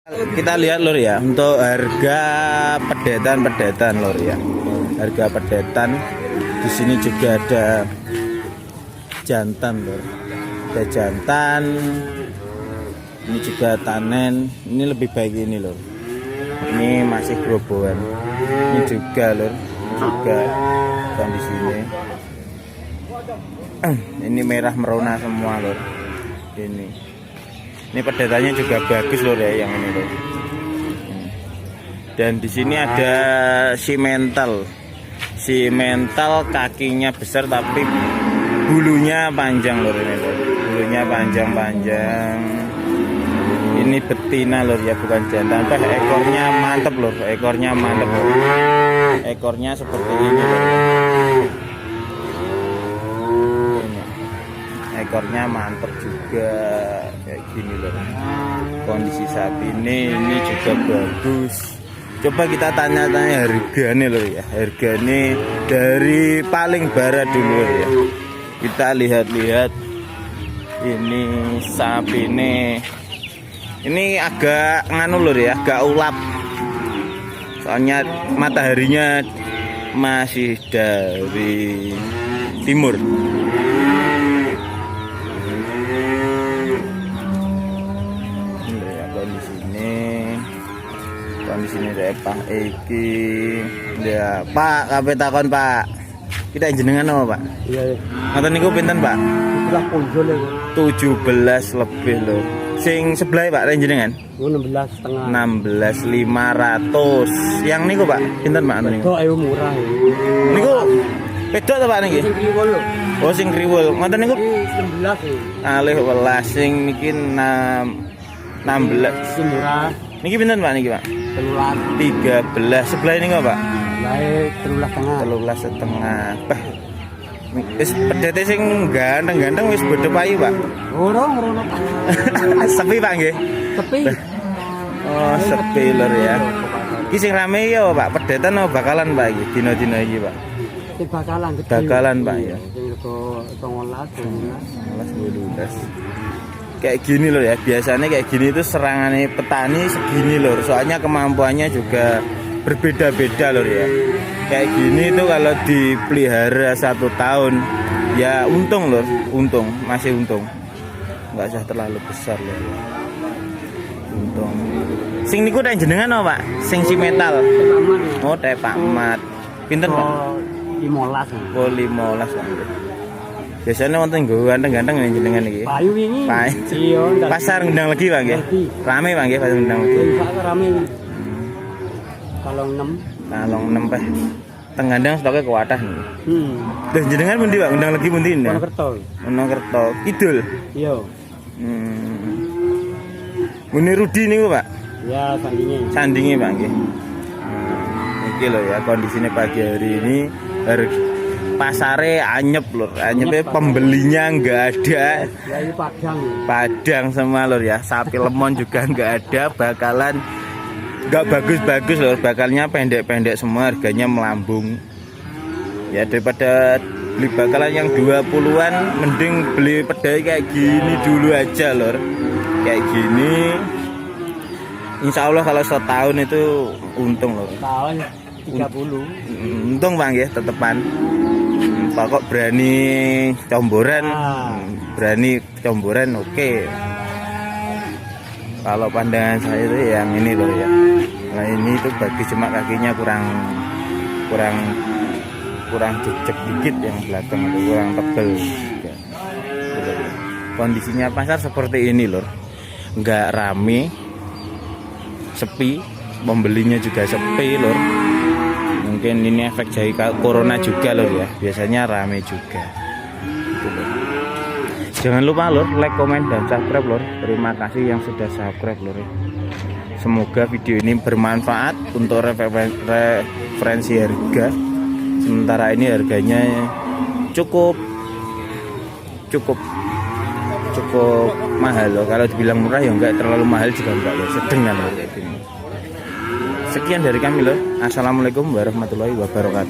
Kita lihat lor ya, untuk harga pedetan lor ya. Harga pedetan di sini juga ada jantan lor. Ada jantan. Ini juga tanen. Ini lebih baik ini lor. Ini masih grobogan. Ini juga lor, juga kondisi ini. Ini merah merona semua lor. Ini pedetannya juga bagus lor ya, yang ini lor. Dan di sini ada simental kakinya besar tapi bulunya panjang lor ini lor. Bulunya panjang. Ini betina lor ya, bukan jantan. Ekornya mantep lor, ekornya mantep lor. Ekornya seperti ini lor. Ekornya mantep juga kayak gini loh. Kondisi sapi ini juga bagus. Coba kita tanya-tanya harganya loh ya. Harganya dari paling barat dulu ya. Kita lihat-lihat ini sapi ini agak nganu loh ya, agak ulap. Soalnya mataharinya masih dari timur. Di sini ada Pak Eki. Ya, Pak, kabeh takon, Pak. Kita jenengan apa, Pak? Iya. Ngoten niku pinten, Pak? 17 lebih loh. Sing sebelah, Pak, jenengan? 16,5. 16.500. Yang niku, Pak, pinten, Pak? Itu ayo murah. Niku pedok ta, Pak niki? Sing kriwul lho. Oh, sing kriwul. Ngoten niku 19 ya. alih welas sing niki 16. Sing murah. Niki pinten, Pak, niki, Pak? 13. Sebelah ini enggak, Pak? Lae 13,5. Bah. Wis pedete sing ganteng-ganteng wis bodho payu, Pak. Ora. Sepi, Pak nggih. Sepi. Oh, sepi lur ya. Iki sing rame ya, Pak. Pedetan apa bakalan, Pak, iki dina-dina iki, Pak? Sing bakalan gede. Bakalan, Pak ya. Sing rego 12. Kayak gini loh ya, biasanya kayak gini itu serangannya petani segini loh, soalnya kemampuannya juga berbeda-beda loh ya. Kayak gini tuh kalau dipelihara 1 tahun ya untung loh, masih untung, nggak usah terlalu besar loh ya. Untung. Sing niku udah jenengan apa, Pak? Sing si metal. Oh, teh Pak Mat. Pinten, Pak? 15. Oh, 15. Biasanya wonten nggo ganteng-ganteng ning jenengan iki. Payu wingi. Iya, pasar Gendang Legi, Pak nggih. Rame, Pak nggih, pasar Gendang Legi. Rame. Kalong 6. Kalong 6 Pak. Tenggandang stoknya kuatah nih. Lah jenengan pundi, Pak? Gendang Legi pundi? Wonokerto. Kidul. Iya. Muni Rudi niku, Pak. Ya, Sandinge, Pak nggih. Iki lho ya kondisinya pagi hari ini. Pasare anyep lur, anyepnya pembelinya nggak ada. Ya ini Padang semua lur ya, sapi lemon juga nggak ada, bakalan nggak bagus-bagus lur, bakalnya pendek-pendek semua, harganya melambung. Ya daripada beli bakalan yang 20-an, mending beli pedai kayak gini dulu aja lur, kayak gini. Insya Allah kalau setahun itu untung lur. Tahun 30. Untung Bang ya, tetepan. Pokok berani comboran, oke. Kalau pandangan saya itu yang ini loh ya. Nah ini tuh bagus, cuma kakinya kurang jejak dikit, yang belakang itu kurang tebel. Kondisinya pasar seperti ini loh, nggak rame, sepi, pembelinya juga sepi loh. Mungkin ini efek dari corona juga lor ya, biasanya rame juga gitu lor. Jangan lupa lor like, komen, dan subscribe lor. Terima kasih yang sudah subscribe lor. Semoga video ini bermanfaat untuk referensi harga. Sementara ini harganya cukup mahal loh. Kalau dibilang murah ya enggak terlalu mahal juga enggak loh, sedang lor kayak gini. Sekian dari kami loh. Assalamualaikum warahmatullahi wabarakatuh.